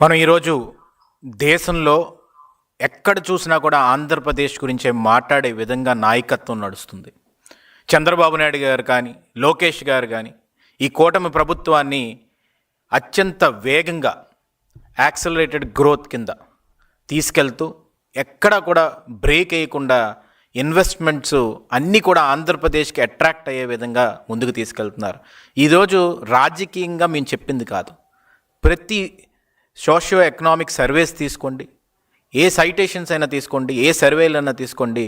మనం ఈరోజు దేశంలో ఎక్కడ చూసినా కూడా ఆంధ్రప్రదేశ్ గురించే మాట్లాడే విధంగా నాయకత్వం నడుస్తుంది. చంద్రబాబు నాయుడు గారు కానీ, లోకేష్ గారు కానీ ఈ కూటమి ప్రభుత్వాన్ని అత్యంత వేగంగా యాక్సలరేటెడ్ గ్రోత్ కింద తీసుకెళ్తూ ఎక్కడా కూడా బ్రేక్ వేయకుండా ఇన్వెస్ట్మెంట్స్ అన్నీ కూడా ఆంధ్రప్రదేశ్కి అట్రాక్ట్ అయ్యే విధంగా ముందుకు తీసుకెళ్తున్నారు. ఈరోజు రాజకీయంగా మేము చెప్పింది కాదు, ప్రతి సోషియో ఎకనామిక్ సర్వేస్ తీసుకోండి, ఏ సైటేషన్స్ అయినా తీసుకోండి, ఏ సర్వేలైనా తీసుకోండి,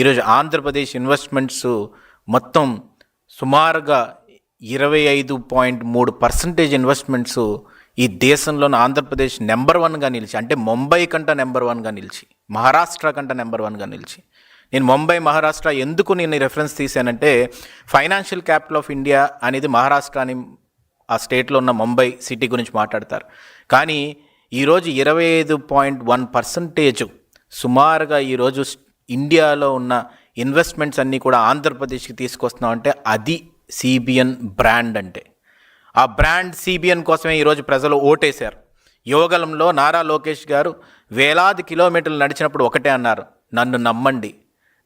ఈరోజు ఆంధ్రప్రదేశ్ ఇన్వెస్ట్మెంట్స్ మొత్తం సుమారుగా 25.3% ఇన్వెస్ట్మెంట్స్ ఈ దేశంలోని ఆంధ్రప్రదేశ్ నెంబర్ 1గా నిలిచి, అంటే ముంబై కంట నెంబర్ 1గా నిలిచి, మహారాష్ట్ర కంట నెంబర్ 1గా నిలిచి. నేను ముంబై మహారాష్ట్ర ఎందుకు నేను రెఫరెన్స్ తీశానంటే, ఫైనాన్షియల్ క్యాపిటల్ ఆఫ్ ఇండియా అనేది మహారాష్ట్ర అని ఆ స్టేట్లో ఉన్న ముంబై సిటీ గురించి మాట్లాడతారు. కానీ ఈరోజు 25.1% సుమారుగా ఈరోజు ఇండియాలో ఉన్న ఇన్వెస్ట్మెంట్స్ అన్నీ కూడా ఆంధ్రప్రదేశ్కి తీసుకొస్తున్నాం. అంటే అది సిబిఎన్ బ్రాండ్. అంటే ఆ బ్రాండ్ సిబిఎన్ కోసమే ఈరోజు ప్రజలు ఓటేశారు. యువగలంలో నారా లోకేష్ గారు వేలాది కిలోమీటర్లు నడిచినప్పుడు ఒకటే అన్నారు, నన్ను నమ్మండి,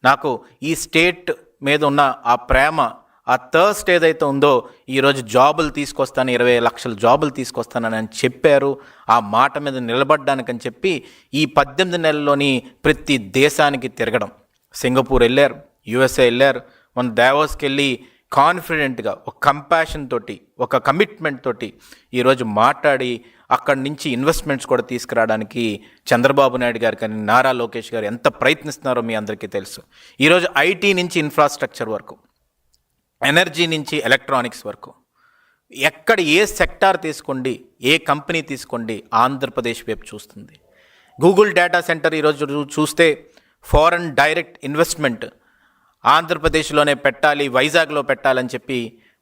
నాకు ఈ స్టేట్ మీద ఉన్న ఆ ప్రేమ, ఆ థర్స్ట్ ఏదైతే ఉందో, ఈరోజు జాబులు తీసుకొస్తాను, 20 లక్షల జాబులు తీసుకొస్తానని చెప్పారు. ఆ మాట మీద నిలబడ్డానికని చెప్పి ఈ 18 నెలల్లోని ప్రతి దేశానికి తిరగడం, సింగపూర్ వెళ్ళారు, యుఎస్ఏ వెళ్ళారు, మన దావోస్కి వెళ్ళి కాన్ఫిడెంట్గా ఒక కంపాషన్ తోటి, ఒక కమిట్మెంట్ తోటి ఈరోజు మాట్లాడి అక్కడి నుంచి ఇన్వెస్ట్మెంట్స్ కూడా తీసుకురావడానికి చంద్రబాబు నాయుడు గారు కానీ నారా లోకేష్ గారు ఎంత ప్రయత్నిస్తున్నారో మీ అందరికీ తెలుసు. ఈరోజు ఐటీ నుంచి ఇన్ఫ్రాస్ట్రక్చర్ వరకు, ఎనర్జీ నుంచి ఎలక్ట్రానిక్స్ వరకు, ఎక్కడ ఏ సెక్టార్ తీసుకోండి, ఏ కంపెనీ తీసుకోండి, ఆంధ్రప్రదేశ్ వైపు చూస్తుంది. గూగుల్ డేటా సెంటర్ ఈరోజు చూస్తే ఫారెన్ డైరెక్ట్ ఇన్వెస్ట్మెంట్ ఆంధ్రప్రదేశ్లోనే పెట్టాలి, వైజాగ్లో పెట్టాలని చెప్పి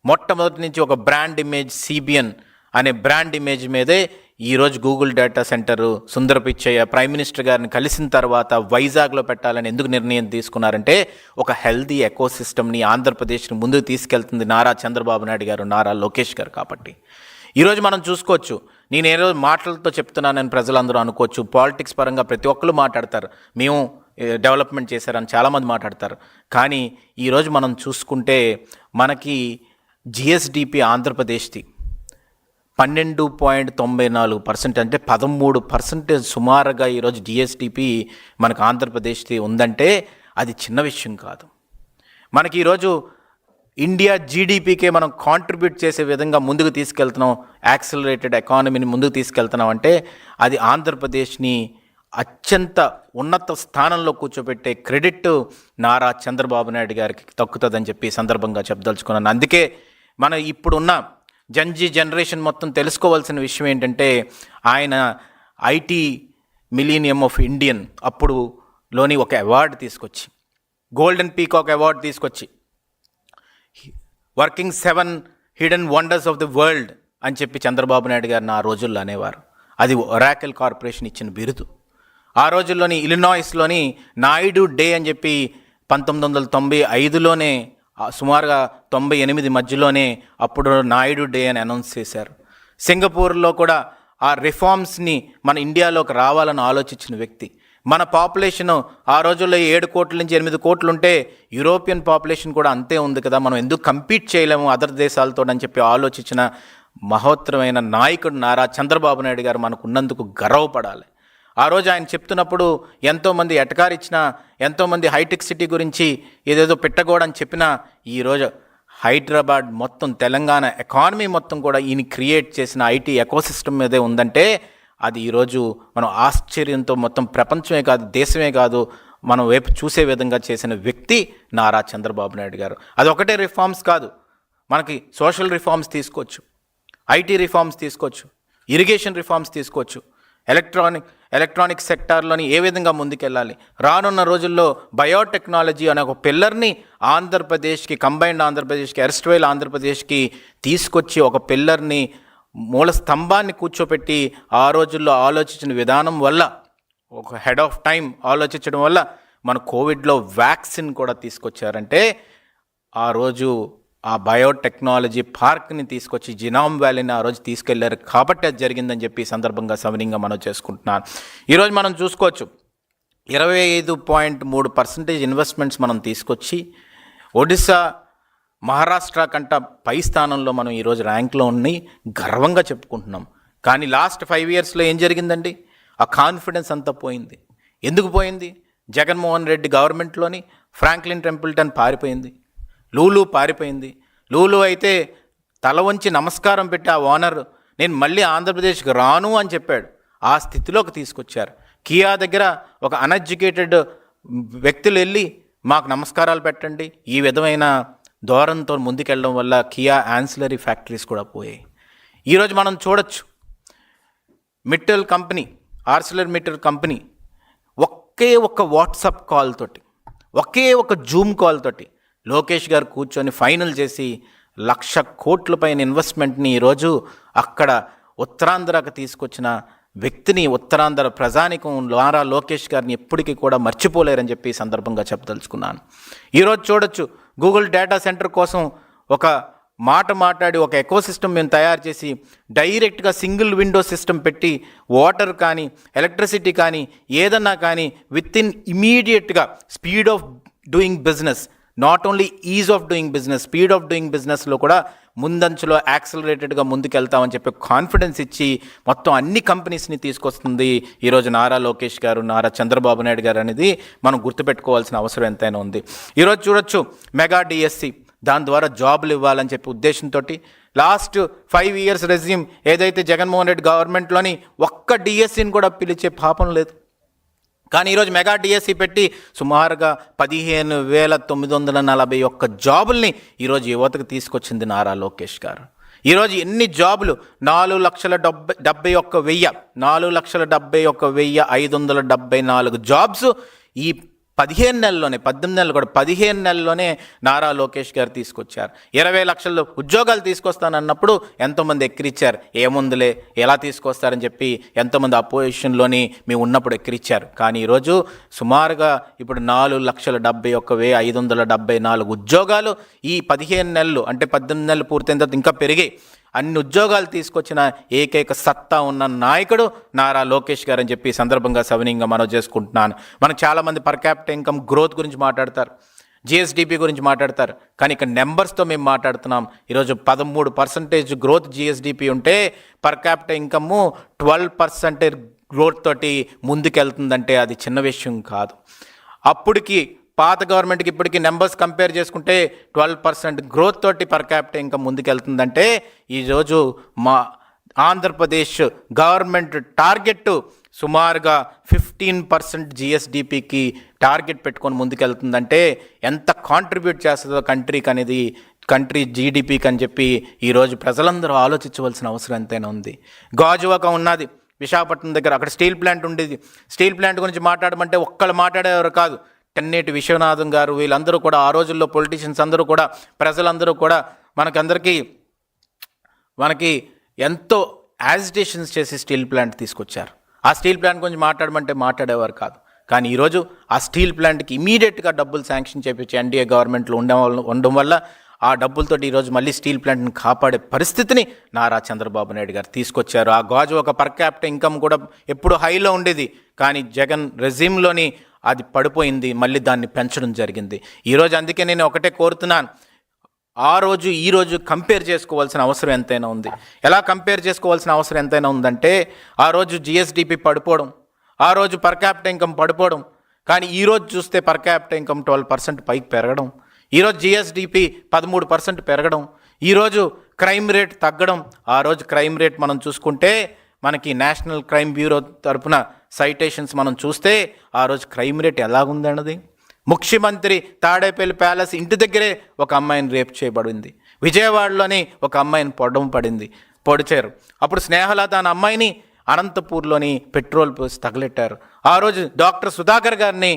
మొట్టమొదటి నుంచి ఒక బ్రాండ్ ఇమేజ్, సిబిఎన్ అనే బ్రాండ్ ఇమేజ్ మీదే ఈరోజు గూగుల్ డేటా సెంటరు సుందర పిచ్చయ్య ప్రైమ్ మినిస్టర్ గారిని కలిసిన తర్వాత వైజాగ్లో పెట్టాలని ఎందుకు నిర్ణయం తీసుకున్నారంటే, ఒక హెల్దీ ఎకోసిస్టమ్ని ఆంధ్రప్రదేశ్ని ముందుకు తీసుకెళ్తుంది నారా చంద్రబాబు నాయుడు గారు, నారా లోకేష్ గారు. కాబట్టి ఈరోజు మనం చూసుకోవచ్చు, నేను ఏదో మాటలతో చెప్తున్నానని ప్రజలందరూ అనుకోవచ్చు. పాలిటిక్స్ పరంగా ప్రతి ఒక్కరు మాట్లాడతారు, మేము డెవలప్మెంట్ చేశారని చాలామంది మాట్లాడతారు. కానీ ఈరోజు మనం చూసుకుంటే మనకి జిఎస్డిపి ఆంధ్రప్రదేశ్ది 12.94%, అంటే 13% సుమారుగా ఈరోజు జిఎస్డిపి మనకు ఆంధ్రప్రదేశ్ది ఉందంటే అది చిన్న విషయం కాదు. మనకి ఈరోజు ఇండియా జీడిపికే మనం కాంట్రిబ్యూట్ చేసే విధంగా ముందుకు తీసుకెళ్తున్నాం, యాక్సిలరేటెడ్ ఎకానమీని ముందుకు తీసుకెళ్తున్నాం అంటే అది ఆంధ్రప్రదేశ్ని అత్యంత ఉన్నత స్థానంలో కూర్చోబెట్టే క్రెడిట్ నారా చంద్రబాబు నాయుడు గారికి దక్కుతుందని చెప్పి సందర్భంగా చెప్పదలుచుకున్నాను. అందుకే మన ఇప్పుడున్న జంజీ జనరేషన్ మొత్తం తెలుసుకోవాల్సిన విషయం ఏంటంటే, ఆయన ఐటీ మిలీనియం ఆఫ్ ఇండియన్ అప్పుడులోని ఒక అవార్డు తీసుకొచ్చి, గోల్డెన్ పీకాక్ అవార్డు తీసుకొచ్చి, working 7 hidden wonders of the world అని చెప్పి చంద్రబాబు నాయుడు గారిని ఆ రోజుల్లో అనేవారు. అది ఒరాకిల్ కార్పొరేషన్ ఇచ్చిన బిరుదు. ఆ రోజుల్లోని ఇలినాయిస్లోని నాయుడు డే అని చెప్పి 1995లోనే సుమారుగా 98 మధ్యలోనే అప్పుడు నాయుడు డే అని అనౌన్స్ చేశారు. సింగపూర్లో కూడా ఆ రిఫార్మ్స్ని మన ఇండియాలోకి రావాలని ఆలోచించిన వ్యక్తి. మన పాపులేషను ఆ రోజుల్లో 7 కోట్ల నుంచి 8 కోట్లు ఉంటే యూరోపియన్ పాపులేషన్ కూడా అంతే ఉంది కదా, మనం ఎందుకు కంపీట్ చేయలేము అదర్ దేశాలతో అని చెప్పి ఆలోచించిన మహోత్తరమైన నాయకుడు నారా చంద్రబాబు నాయుడు గారు మనకు ఉన్నందుకు గర్వపడాలి. ఆ రోజు ఆయన చెప్తున్నప్పుడు ఎంతోమంది ఎటకారిచ్చినా, ఎంతోమంది హైటెక్ సిటీ గురించి ఏదేదో పెట్టకూడని చెప్పినా, ఈరోజు హైదరాబాద్ మొత్తం, తెలంగాణ ఎకానమీ మొత్తం కూడా ఈయన క్రియేట్ చేసిన ఐటీ ఎకోసిస్టమ్ మీదే ఉందంటే అది ఈరోజు మనం ఆశ్చర్యంతో మొత్తం ప్రపంచమే కాదు, దేశమే కాదు, మనం వైపు చూసే విధంగా చేసిన వ్యక్తి నారా చంద్రబాబు నాయుడు గారు. అది ఒకటే రిఫార్మ్స్ కాదు, మనకి సోషల్ రిఫార్మ్స్ తీసుకోవచ్చు, ఐటీ రిఫార్మ్స్ తీసుకోవచ్చు, ఇరిగేషన్ రిఫార్మ్స్ తీసుకోవచ్చు, ఎలక్ట్రానిక్ సెక్టార్లోని ఏ విధంగా ముందుకెళ్ళాలి. రానున్న రోజుల్లో బయోటెక్నాలజీ అనే ఒక పిల్లర్ని ఆంధ్రప్రదేశ్కి, కంబైన్డ్ ఆంధ్రప్రదేశ్కి, ఎర్స్ట్వైల్ ఆంధ్రప్రదేశ్కి తీసుకొచ్చి ఒక పిల్లర్ని, మూల స్తంభాన్ని కూర్చోపెట్టి ఆ రోజుల్లో ఆలోచించిన విధానం వల్ల, ఒక హెడ్ ఆఫ్ టైం ఆలోచించడం వల్ల మన కోవిడ్లో వ్యాక్సిన్ కూడా తీసుకొచ్చారంటే ఆ రోజు ఆ బయోటెక్నాలజీ పార్క్ని తీసుకొచ్చి జినామ్ వ్యాలీని ఆ రోజు తీసుకెళ్లారు కాబట్టి అది జరిగిందని చెప్పి ఈ సందర్భంగా సవినీయంగా మనం చేసుకుంటున్నాను. ఈరోజు మనం చూసుకోవచ్చు 25.3% ఇన్వెస్ట్మెంట్స్ మనం తీసుకొచ్చి ఒడిశా, మహారాష్ట్ర కంట పై స్థానంలో మనం ఈరోజు ర్యాంక్లో ఉండి గర్వంగా చెప్పుకుంటున్నాం. కానీ లాస్ట్ 5 ఇయర్స్లో ఏం జరిగిందండి? ఆ కాన్ఫిడెన్స్ అంతా పోయింది. ఎందుకు పోయింది? జగన్మోహన్ రెడ్డి గవర్నమెంట్లోని ఫ్రాంక్లిన్ టెంపుల్టన్ పారిపోయింది, లూలు పారిపోయింది. లూలు అయితే తల వంచి నమస్కారం పెట్టి ఆ ఓనర్ నేను మళ్ళీ ఆంధ్రప్రదేశ్కి రాను అని చెప్పాడు. ఆ స్థితిలోకి తీసుకొచ్చారు. కియా దగ్గర ఒక అన్ఎడ్యుకేటెడ్ వ్యక్తులు వెళ్ళి మాకు నమస్కారాలు పెట్టండి, ఈ విధమైన ధోరణితో ముందుకెళ్ళడం వల్ల కియా యాన్సిలరీ ఫ్యాక్టరీస్ కూడా పోయాయి. ఈరోజు మనం చూడొచ్చు Mittal company, Arcelor Mittal company ఒకే ఒక వాట్సాప్ కాల్ తోటి, ఒకే ఒక జూమ్ కాల్ తోటి లోకేష్ గారు కూర్చొని ఫైనల్ చేసి 1,00,000 కోట్ల పైన ఇన్వెస్ట్మెంట్ని ఈరోజు అక్కడ ఉత్తరాంధ్రకు తీసుకొచ్చిన వ్యక్తిని, ఉత్తరాంధ్ర ప్రజానికం నారా లోకేష్ గారిని ఎప్పటికీ కూడా మర్చిపోలేరని చెప్పి ఈ సందర్భంగా చెప్పదలుచుకున్నాను. ఈరోజు చూడొచ్చు గూగుల్ డేటా సెంటర్ కోసం ఒక మాట మాట్లాడి ఒక ఎకోసిస్టమ్ మేము తయారు చేసి డైరెక్ట్గా సింగిల్ విండో సిస్టమ్ పెట్టి వాటర్ కానీ ఎలక్ట్రిసిటీ కానీ ఏదన్నా కానీ విత్ ఇన్ ఇమీడియట్గా speed of doing business, not only is of doing business, speed of doing బిజినెస్లో కూడా ముందంచులో యాక్సలరేటెడ్గా ముందుకెళ్తామని చెప్పి కాన్ఫిడెన్స్ ఇచ్చి మొత్తం అన్ని కంపెనీస్ని తీసుకొస్తుంది ఈరోజు నారా లోకేష్ గారు, నారా చంద్రబాబు నాయుడు గారు అనేది మనం గుర్తుపెట్టుకోవాల్సిన అవసరం ఎంతైనా ఉంది. ఈరోజు చూడొచ్చు మెగా డిఎస్సి, దాని ద్వారా జాబులు ఇవ్వాలని చెప్పి ఉద్దేశంతో లాస్ట్ 5 ఇయర్స్ రెజ్యూమ్ ఏదైతే జగన్మోహన్ రెడ్డి గవర్నమెంట్లోని ఒక్క డిఎస్సిని కూడా పిలిచే పాపం లేదు. కానీ ఈరోజు మెగా డిఎస్సి పెట్టి సుమారుగా 15,941 జాబుల్ని ఈరోజు యువతకు తీసుకొచ్చింది నారా లోకేష్ గారు. ఈరోజు ఎన్ని జాబులు? 4,71,574 జాబ్స్ ఈ 15 నెలల్లోనే, 18 నెలలు కూడా 15 నెలల్లోనే నారా లోకేష్ గారు తీసుకొచ్చారు. 20 లక్షల ఉద్యోగాలు తీసుకొస్తానన్నప్పుడు ఎంతోమంది ఎక్కిరిచ్చారు. ఏముందులే ఎలా తీసుకొస్తారని చెప్పి ఎంతోమంది అపోజిషన్లోని మేము ఉన్నప్పుడు ఎక్కిరిచ్చారు. కానీ ఈరోజు సుమారుగా ఇప్పుడు 4,71,574 ఉద్యోగాలు ఈ 15 నెలలు అంటే 18 నెలలు పూర్తయిన తర్వాత ఇంకా పెరిగాయి. అన్ని ఉద్యోగాలు తీసుకొచ్చిన ఏకైక సత్తా ఉన్న నాయకుడు నారా లోకేష్ గారు అని చెప్పి సందర్భంగా సవినీయంగా మనం చేసుకుంటున్నాను. మనకు చాలామంది పర్ క్యాపిటల్ ఇన్కమ్ గ్రోత్ గురించి మాట్లాడతారు, జిఎస్డిపి గురించి మాట్లాడతారు. కానీ ఇక్కడ నెంబర్స్తో మేము మాట్లాడుతున్నాం. ఈరోజు 13% గ్రోత్ జిఎస్డిపి ఉంటే పర్ క్యాపిటల్ ఇన్కమ్ 12% గ్రోత్ తోటి ముందుకెళ్తుందంటే అది చిన్న విషయం కాదు. అప్పటికి పాత గవర్నమెంట్కి ఇప్పటికీ నెంబర్స్ కంపేర్ చేసుకుంటే 12% గ్రోత్ తోటి పర్ క్యాపిటల్ ఇంకా ముందుకెళ్తుందంటే ఈరోజు మా ఆంధ్రప్రదేశ్ గవర్నమెంట్ టార్గెట్ సుమారుగా 15% జిఎస్డిపికి టార్గెట్ పెట్టుకొని ముందుకెళ్తుందంటే ఎంత కాంట్రిబ్యూట్ చేస్తుందో కంట్రీకి అనేది, కంట్రీ జీడిపికి అని చెప్పి ఈరోజు ప్రజలందరూ ఆలోచించవలసిన అవసరం ఎంతైనా ఉంది. గాజువాక ఉన్నది విశాఖపట్నం దగ్గర, అక్కడ స్టీల్ ప్లాంట్ ఉండేది. స్టీల్ ప్లాంట్ గురించి మాట్లాడమంటే ఒక్కళ్ళు మాట్లాడేవారు కాదు. కన్నేటి విశ్వనాథం గారు, వీళ్ళందరూ కూడా ఆ రోజుల్లో పొలిటీషియన్స్ అందరూ కూడా, ప్రజలందరూ కూడా మనకి ఎంతో యాజిటేషన్స్ చేసి స్టీల్ ప్లాంట్ తీసుకొచ్చారు. ఆ స్టీల్ ప్లాంట్ గురించి మాట్లాడమంటే మాట్లాడేవారు కాదు. కానీ ఈరోజు ఆ స్టీల్ ప్లాంట్కి ఇమీడియట్గా డబ్బులు శాంక్షన్ చేయించి ఎన్డీఏ గవర్నమెంట్లో ఉండడం వల్ల ఆ డబ్బులతో ఈరోజు మళ్ళీ స్టీల్ ప్లాంట్ని కాపాడే పరిస్థితిని నారా చంద్రబాబు నాయుడు గారు తీసుకొచ్చారు. ఆ గాజు ఒక పర్ క్యాపిటల్ ఇన్కమ్ కూడా ఎప్పుడు హైలో ఉండేది, కానీ జగన్ రెజ్యూమ్లోని అది పడిపోయింది, మళ్ళీ దాన్ని పెంచడం జరిగింది. ఈరోజు అందుకే నేను ఒకటే కోరుతున్నాను, ఆ రోజు ఈ రోజు కంపేర్ చేసుకోవాల్సిన అవసరం ఎంతైనా ఉంది. ఎలా కంపేర్ చేసుకోవాల్సిన అవసరం ఎంతైనా ఉందంటే, ఆ రోజు జిఎస్డిపి పడిపోవడం, ఆ రోజు పర్ క్యాపిటల్ ఇన్కమ్ పడిపోవడం, కానీ ఈరోజు చూస్తే పర్ క్యాపిటల్ ఇన్కమ్ 12% పైకి పెరగడం, ఈరోజు జిఎస్డిపి 13% పెరగడం, ఈరోజు క్రైమ్ రేట్ తగ్గడం. ఆ రోజు క్రైమ్ రేట్ మనం చూసుకుంటే మనకి నేషనల్ క్రైమ్ బ్యూరో తరపున సైటేషన్స్ మనం చూస్తే ఆ రోజు క్రైమ్ రేట్ ఎలాగుందన్నది. ముఖ్యమంత్రి తాడేపల్లి ప్యాలెస్ ఇంటి దగ్గరే ఒక అమ్మాయిని రేప్ చేయబడింది. విజయవాడలోని ఒక అమ్మాయిని పొడిచారు. అప్పుడు స్నేహలత అనే అమ్మాయిని అనంతపూర్లోని పెట్రోల్ పోసి తగలెట్టారు. ఆ రోజు డాక్టర్ సుధాకర్ గారిని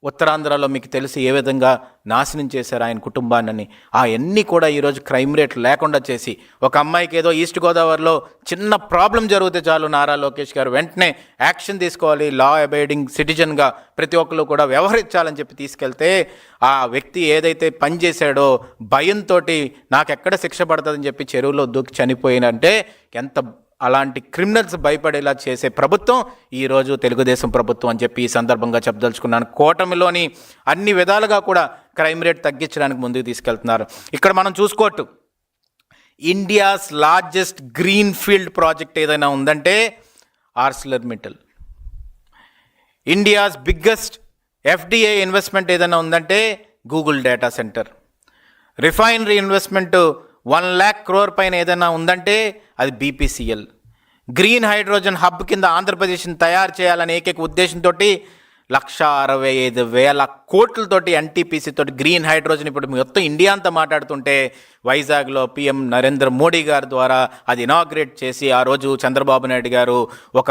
ఉత్తరాంధ్రలో మీకు తెలిసి ఏ విధంగా నాశనం చేశారు ఆయన కుటుంబాన్ని, అవన్నీ కూడా ఈరోజు క్రైమ్ రేట్ లేకుండా చేసి, ఒక అమ్మాయికి ఏదో ఈస్ట్ గోదావరిలో చిన్న ప్రాబ్లం జరిగితే చాలు నారా లోకేష్ గారు వెంటనే యాక్షన్ తీసుకోవాలి, లా అబైడింగ్ సిటిజన్గా ప్రతి ఒక్కరు కూడా వ్యవహరించాలని చెప్పి తీసుకెళ్తే, ఆ వ్యక్తి ఏదైతే పని చేశాడో భయంతో నాకెక్కడ శిక్ష పడుతుందని చెప్పి చెరువులో దూకి చనిపోయినంటే ఎంత అలాంటి క్రిమినల్స్ భయపడేలా చేసే ప్రభుత్వం ఈరోజు తెలుగుదేశం ప్రభుత్వం అని చెప్పి ఈ సందర్భంగా చెప్పదలుచుకున్నాను. కూటమిలోని అన్ని విధాలుగా కూడా క్రైమ్ రేట్ తగ్గించడానికి ముందుకు తీసుకెళ్తున్నారు. ఇక్కడ మనం చూసుకోవచ్చు, India's largest green field project ఏదైనా ఉందంటే ఆర్సిలర్మిట్టల్. ఇండియాస్ బిగ్గెస్ట్ ఎఫ్డిఐ ఇన్వెస్ట్మెంట్ ఏదైనా ఉందంటే Google data centre. Refinery investment 1 lakh crore పైన ఏదైనా ఉందంటే అది బీపీసీఎల్. గ్రీన్ హైడ్రోజన్ హబ్ కింద ఆంధ్రప్రదేశ్ని తయారు చేయాలనే ఏకైక ఉద్దేశంతో 165,000 కోట్లతోటి ఎన్టీపీసీ తోటి గ్రీన్ హైడ్రోజన్ ఇప్పుడు మొత్తం ఇండియా అంతా మాట్లాడుతుంటే, వైజాగ్లో పీఎం నరేంద్ర మోడీ గారి ద్వారా అది ఇనాగ్రేట్ చేసి ఆ రోజు చంద్రబాబు నాయుడు గారు ఒక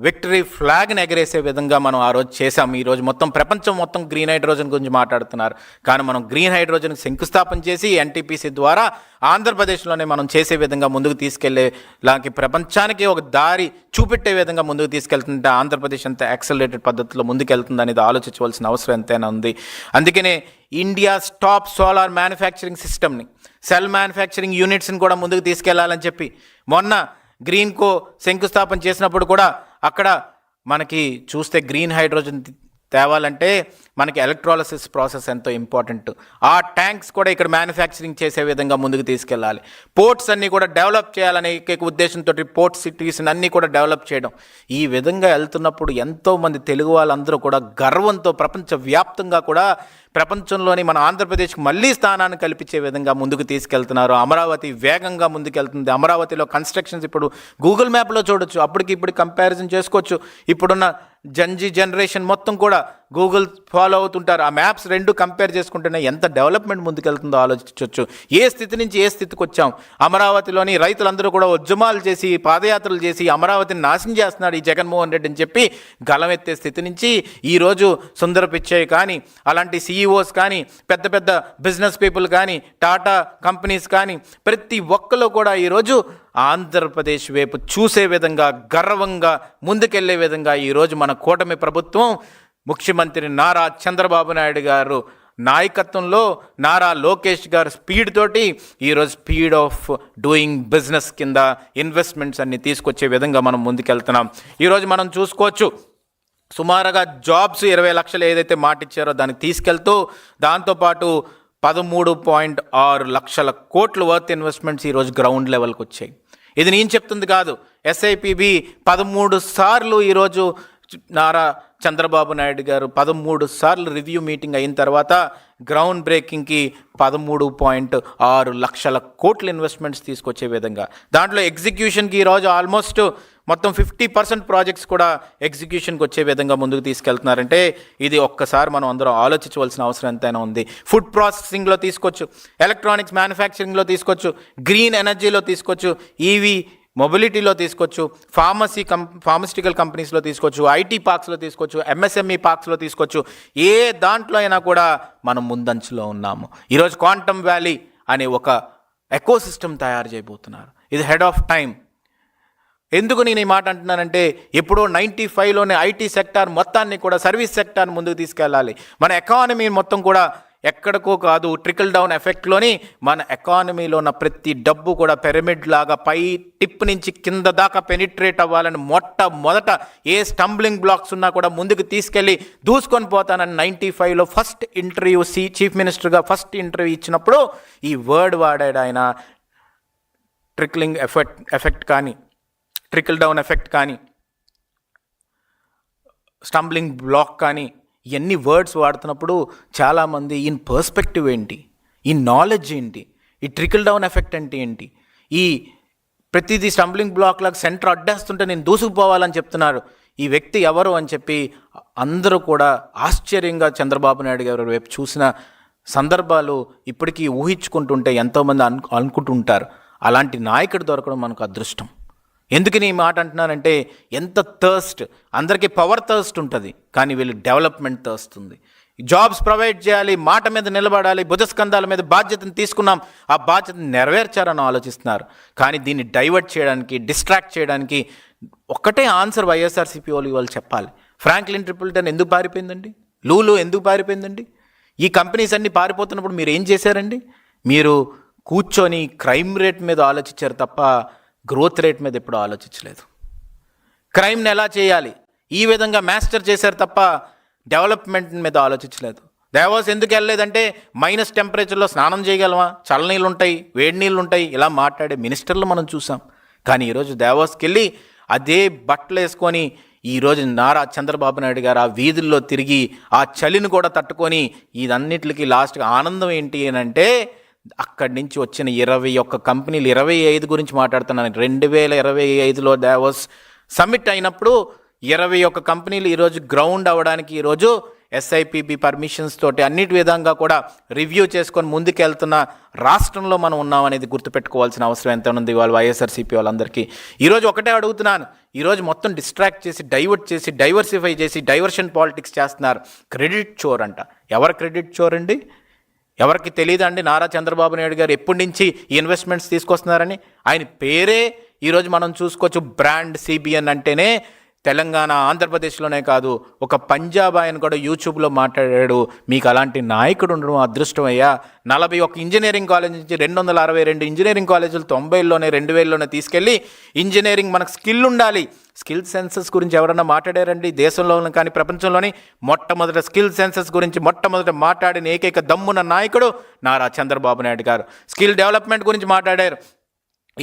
విక్టరీ ఫ్లాగ్ని ఎగరేసే విధంగా మనం ఆ రోజు చేసాం. ఈరోజు మొత్తం ప్రపంచం మొత్తం గ్రీన్ హైడ్రోజన్ గురించి మాట్లాడుతున్నారు. కానీ మనం గ్రీన్ హైడ్రోజన్కి శంకుస్థాపన చేసి ఎన్టీపీసీ ద్వారా ఆంధ్రప్రదేశ్లోనే మనం చేసే విధంగా ముందుకు తీసుకెళ్లేలాకి, ప్రపంచానికి ఒక దారి చూపెట్టే విధంగా ముందుకు తీసుకెళ్తుంటే ఆంధ్రప్రదేశ్ అంత యాక్సలరేటెడ్ పద్ధతిలో ముందుకెళ్తుంది అనేది ఆలోచించవలసిన అవసరం ఎంతైనా ఉంది. అందుకనే ఇండియా టాప్ సోలార్ మ్యానుఫ్యాక్చరింగ్ సిస్టమ్ని, సెల్ మ్యానుఫ్యాక్చరింగ్ యూనిట్స్ని కూడా ముందుకు తీసుకెళ్లాలని చెప్పి మొన్న గ్రీన్కో శంకుస్థాపన చేసినప్పుడు కూడా అక్కడ మనకి చూస్తే గ్రీన్ హైడ్రోజన్ తేవాలంటే మనకి ఎలక్ట్రాలసిస్ ప్రాసెస్ ఎంతో ఇంపార్టెంట్. ఆ ట్యాంక్స్ కూడా ఇక్కడ మ్యానుఫ్యాక్చరింగ్ చేసే విధంగా ముందుకు తీసుకెళ్ళాలి. పోర్ట్స్ అన్నీ కూడా డెవలప్ చేయాలనే ఉద్దేశంతో పోర్ట్ సిటీస్ని అన్నీ కూడా డెవలప్ చేయడం. ఈ విధంగా వెళ్తున్నప్పుడు ఎంతోమంది తెలుగు వాళ్ళందరూ కూడా గర్వంతో ప్రపంచవ్యాప్తంగా కూడా ప్రపంచంలోని మన ఆంధ్రప్రదేశ్కి మళ్ళీ స్థానాన్ని కల్పించే విధంగా ముందుకు తీసుకెళ్తున్నారు. అమరావతి వేగంగా ముందుకెళ్తుంది. అమరావతిలో కన్స్ట్రక్షన్స్ ఇప్పుడు గూగుల్ మ్యాప్లో చూడొచ్చు, అప్పటికి ఇప్పుడు కంపారిజన్ చేసుకోవచ్చు. ఇప్పుడున్న జనరేషన్ మొత్తం కూడా గూగుల్ ఫాలో అవుతుంటారు. ఆ మ్యాప్స్ రెండు కంపేర్ చేసుకుంటేనే ఎంత డెవలప్మెంట్ ముందుకెళ్తుందో ఆలోచించవచ్చు. ఏ స్థితి నుంచి ఏ స్థితికి వచ్చాం. అమరావతిలోని రైతులందరూ కూడా ఉద్యమాలు చేసి పాదయాత్రలు చేసి అమరావతిని నాశనం చేస్తున్నాడు ఈ జగన్మోహన్ రెడ్డి అని చెప్పి గలమెత్తే స్థితి నుంచి ఈరోజు సుందర పిచ్చయ్య కానీ, అలాంటి సిఈఓస్ కానీ, పెద్ద పెద్ద బిజినెస్ పీపుల్ కానీ, టాటా కంపెనీస్ కానీ, ప్రతి ఒక్కరు కూడా ఈరోజు ఆంధ్రప్రదేశ్ వైపు చూసే విధంగా గర్వంగా ముందుకెళ్లే విధంగా ఈరోజు మన కూటమి ప్రభుత్వం ముఖ్యమంత్రి నారా చంద్రబాబు నాయుడు గారు నాయకత్వంలో నారా లోకేష్ గారు స్పీడ్ తోటి ఈరోజు స్పీడ్ ఆఫ్ డూయింగ్ బిజినెస్ కింద ఇన్వెస్ట్మెంట్స్ అన్ని తీసుకొచ్చే విధంగా మనం ముందుకెళ్తున్నాం. ఈరోజు మనం చూసుకోవచ్చు, సుమారుగా జాబ్స్ 20 లక్షలు ఏదైతే మాట ఇచ్చారో దానికి తీసుకెళ్తూ దాంతోపాటు 13.6 లక్షల కోట్ల వర్త్ ఇన్వెస్ట్మెంట్స్ ఈరోజు గ్రౌండ్ లెవెల్కి వచ్చాయి. ఇది నేను చెప్తుంది కాదు, SIPB 13 సార్లు ఈరోజు నారా చంద్రబాబు నాయుడు గారు 13 సార్లు రివ్యూ మీటింగ్ అయిన తర్వాత గ్రౌండ్ బ్రేకింగ్కి 13.6 లక్షల కోట్ల ఇన్వెస్ట్మెంట్స్ తీసుకొచ్చే విధంగా, దాంట్లో ఎగ్జిక్యూషన్కి ఈరోజు ఆల్మోస్ట్ మొత్తం 50% ప్రాజెక్ట్స్ కూడా ఎగ్జిక్యూషన్కి వచ్చే విధంగా ముందుకు తీసుకెళ్తున్నారంటే ఇది ఒక్కసారి మనం అందరం ఆలోచించవలసిన అవసరం ఎంతైనా ఉంది. ఫుడ్ ప్రాసెసింగ్లో తీసుకోవచ్చు, ఎలక్ట్రానిక్స్ మ్యానుఫ్యాక్చరింగ్లో తీసుకోవచ్చు, గ్రీన్ ఎనర్జీలో తీసుకోవచ్చు, ఈవీ మొబిలిటీలో తీసుకోవచ్చు, ఫార్మస్యూటికల్ కంపెనీస్లో తీసుకోవచ్చు, ఐటీ పార్క్స్లో తీసుకోవచ్చు, MSME పార్క్స్లో తీసుకోవచ్చు. ఏ దాంట్లో అయినా కూడా మనం ముందంచులో ఉన్నాము. ఈరోజు క్వాంటమ్ వ్యాలీ అనే ఒక ఎకోసిస్టమ్ తయారు చేయబోతున్నారు. ఇది హెడ్ ఆఫ్ టైం. ఎందుకు నేను ఈ మాట అంటున్నానంటే, ఎప్పుడో 95లోనే ఐటీ సెక్టార్ మొత్తాన్ని కూడా సర్వీస్ సెక్టార్ ముందుకు తీసుకెళ్ళాలి. మన ఎకానమీ మొత్తం కూడా ఎక్కడికో కాదు, ట్రికల్ డౌన్ ఎఫెక్ట్లోని మన ఎకానమీలో ఉన్న ప్రతి డబ్బు కూడా పిరమిడ్ లాగా పై టిప్ నుంచి కింద దాకా పెనిట్రేట్ అవ్వాలని మొట్టమొదట ఏ స్టంబ్లింగ్ బ్లాక్స్ ఉన్నా కూడా ముందుకు తీసుకెళ్ళి దూసుకొని పోతానని 95లో ఫస్ట్ ఇంటర్వ్యూ చీఫ్ మినిస్టర్గా ఫస్ట్ ఇంటర్వ్యూ ఇచ్చినప్పుడు ఈ వర్డ్ వాడాడు ఆయన. ట్రిక్లింగ్ ఎఫెక్ట్ కానీ, ట్రికల్ డౌన్ ఎఫెక్ట్ కానీ, స్టంబ్లింగ్ బ్లాక్ కానీ, ఇవన్నీ వర్డ్స్ వాడుతున్నప్పుడు చాలామంది ఇన్ పర్స్పెక్టివ్ ఏంటి, ఈ నాలెడ్జ్ ఏంటి, ఈ ట్రికల్ డౌన్ ఎఫెక్ట్ అంటే ఏంటి, ఈ ప్రతిదీ స్టంబ్లింగ్ బ్లాక్ లాగా సెంటర్ అడ్డేస్తుంటే నేను దూసుకుపోవాలని చెప్తున్నారు, ఈ వ్యక్తి ఎవరు అని చెప్పి అందరూ కూడా ఆశ్చర్యంగా చంద్రబాబు నాయుడు గారి వైపు చూసిన సందర్భాలు ఇప్పటికీ ఊహించుకుంటుంటే ఎంతోమంది అనుకుంటుంటారు. అలాంటి నాయకుడు దొరకడం మనకు అదృష్టం. ఎందుకని ఈ మాట అంటున్నానంటే ఎంత థర్స్ట్, అందరికీ పవర్ థర్స్ట్ ఉంటుంది, కానీ వీళ్ళు డెవలప్మెంట్ థర్స్ట్ ఉంది. జాబ్స్ ప్రొవైడ్ చేయాలి, మాట మీద నిలబడాలి, భుజస్కంధాల మీద బాధ్యతను తీసుకున్నాం, ఆ బాధ్యతను నెరవేర్చారని ఆలోచిస్తున్నారు. కానీ దీన్ని డైవర్ట్ చేయడానికి, డిస్ట్రాక్ట్ చేయడానికి ఒక్కటే ఆన్సర్ వైఎస్ఆర్సీపీ వాళ్ళు చెప్పాలి. ఫ్రాంక్లిన్ టెంపుల్టన్ ఎందుకు పారిపోయిందండి? లూలు ఎందుకు పారిపోయిందండి? ఈ కంపెనీస్ అన్నీ పారిపోతున్నప్పుడు మీరు ఏం చేశారండి? మీరు కూర్చొని క్రైమ్ రేట్ మీద ఆలోచించారు తప్ప గ్రోత్ రేట్ మీద ఎప్పుడు ఆలోచించలేదు. క్రైమ్ని ఎలా చేయాలి ఈ విధంగా మాస్టర్ చేశారు తప్ప డెవలప్మెంట్ మీద ఆలోచించలేదు. దేవాస్ ఎందుకు వెళ్ళలేదంటే మైనస్ టెంపరేచర్లో స్నానం చేయగలమా, చల్లనీళ్ళు ఉంటాయి, వేడి నీళ్ళు ఉంటాయి, ఇలా మాట్లాడే మినిస్టర్లు మనం చూసాం. కానీ ఈరోజు దేవాస్కి వెళ్ళి అదే బట్టలు వేసుకొని ఈరోజు నారా చంద్రబాబు నాయుడు గారు ఆ వీధుల్లో తిరిగి ఆ చలిని కూడా తట్టుకొని ఇదన్నిటికి లాస్ట్గా ఆనందం ఏంటి అని అంటే అక్కడి నుంచి వచ్చిన 21 కంపెనీలు, 25 గురించి మాట్లాడుతున్నాను. 2025లో దావోస్ సమ్మిట్ అయినప్పుడు 21 కంపెనీలు ఈరోజు గ్రౌండ్ అవ్వడానికి ఈరోజు SIPB పర్మిషన్స్ తోటి అన్నిటి విధంగా కూడా రివ్యూ చేసుకొని ముందుకెళ్తున్న రాష్ట్రంలో మనం ఉన్నామనేది గుర్తుపెట్టుకోవాల్సిన అవసరం ఎంత ఉంది వాళ్ళ వైఎస్ఆర్సీపీ వాళ్ళందరికీ. ఈరోజు ఒకటే అడుగుతున్నాను, ఈరోజు మొత్తం డిస్ట్రాక్ట్ చేసి, డైవర్ట్ చేసి, డైవర్సిఫై చేసి, డైవర్షన్ పాలిటిక్స్ చేస్తున్నారు. క్రెడిట్ చోర్ అంట. ఎవరు క్రెడిట్ చోర్ అండి? ఎవరికి తెలియదండి నారా చంద్రబాబు నాయుడు గారు ఎప్పటి నుంచి ఈ ఇన్వెస్ట్మెంట్స్ తీసుకొస్తున్నారని? ఆయన పేరే ఈరోజు మనం చూసుకోవచ్చు. బ్రాండ్ CBN అంటేనే తెలంగాణ, ఆంధ్రప్రదేశ్లోనే కాదు, ఒక పంజాబ్ ఆయన కూడా యూట్యూబ్లో మాట్లాడాడు. మీకు అలాంటి నాయకుడు ఉండడం అదృష్టం అయ్యా. 41 ఇంజనీరింగ్ కాలేజ్ నుంచి 262 ఇంజనీరింగ్ కాలేజీలు 90లోనే 2000లోనే తీసుకెళ్ళి ఇంజనీరింగ్ మనకు స్కిల్ ఉండాలి. స్కిల్ సెన్సస్ గురించి ఎవరన్నా మాట్లాడారండి దేశంలోని కానీ ప్రపంచంలోని? మొట్టమొదట స్కిల్ సెన్సస్ గురించి మొట్టమొదట మాట్లాడిన ఏకైక దమ్మున్న నాయకుడు నారా చంద్రబాబు నాయుడు గారు. స్కిల్ డెవలప్మెంట్ గురించి మాట్లాడారు.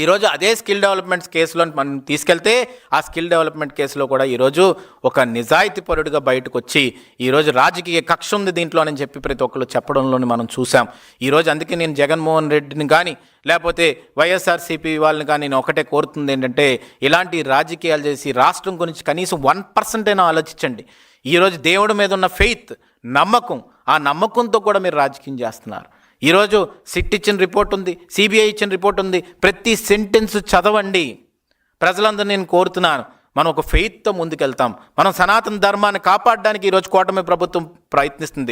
ఈరోజు అదే స్కిల్ డెవలప్మెంట్ కేసులో మనం తీసుకెళ్తే ఆ స్కిల్ డెవలప్మెంట్ కేసులో కూడా ఈరోజు ఒక నిజాయితీ పరుడుగా బయటకు వచ్చి ఈరోజు రాజకీయ కక్ష ఉంది దీంట్లోనని చెప్పి ప్రతి ఒక్కరు చెప్పడంలోని మనం చూసాం. ఈరోజు అందుకే నేను జగన్మోహన్ రెడ్డిని కానీ లేకపోతే వైఎస్ఆర్సీపీ వాళ్ళని కానీ నేను ఒకటే కోరుతుంది ఏంటంటే, ఇలాంటి రాజకీయాలు చేసి రాష్ట్రం గురించి కనీసం 1% అయినా ఆలోచించండి. ఈరోజు దేవుడి మీద ఉన్న ఫెయిత్, నమ్మకం, ఆ నమ్మకంతో కూడా మీరు రాజకీయం చేస్తున్నారు. ఈరోజు సిట్ ఇచ్చిన రిపోర్ట్ ఉంది, CBI ఇచ్చిన రిపోర్ట్ ఉంది. ప్రతి సెంటెన్స్ చదవండి. ప్రజలందరూ నేను కోరుతున్నాను, మనం ఒక ఫెయిత్తో ముందుకెళ్తాం. మనం సనాతన ధర్మాన్ని కాపాడడానికి ఈరోజు కూటమి ప్రభుత్వం ప్రయత్నిస్తుంది.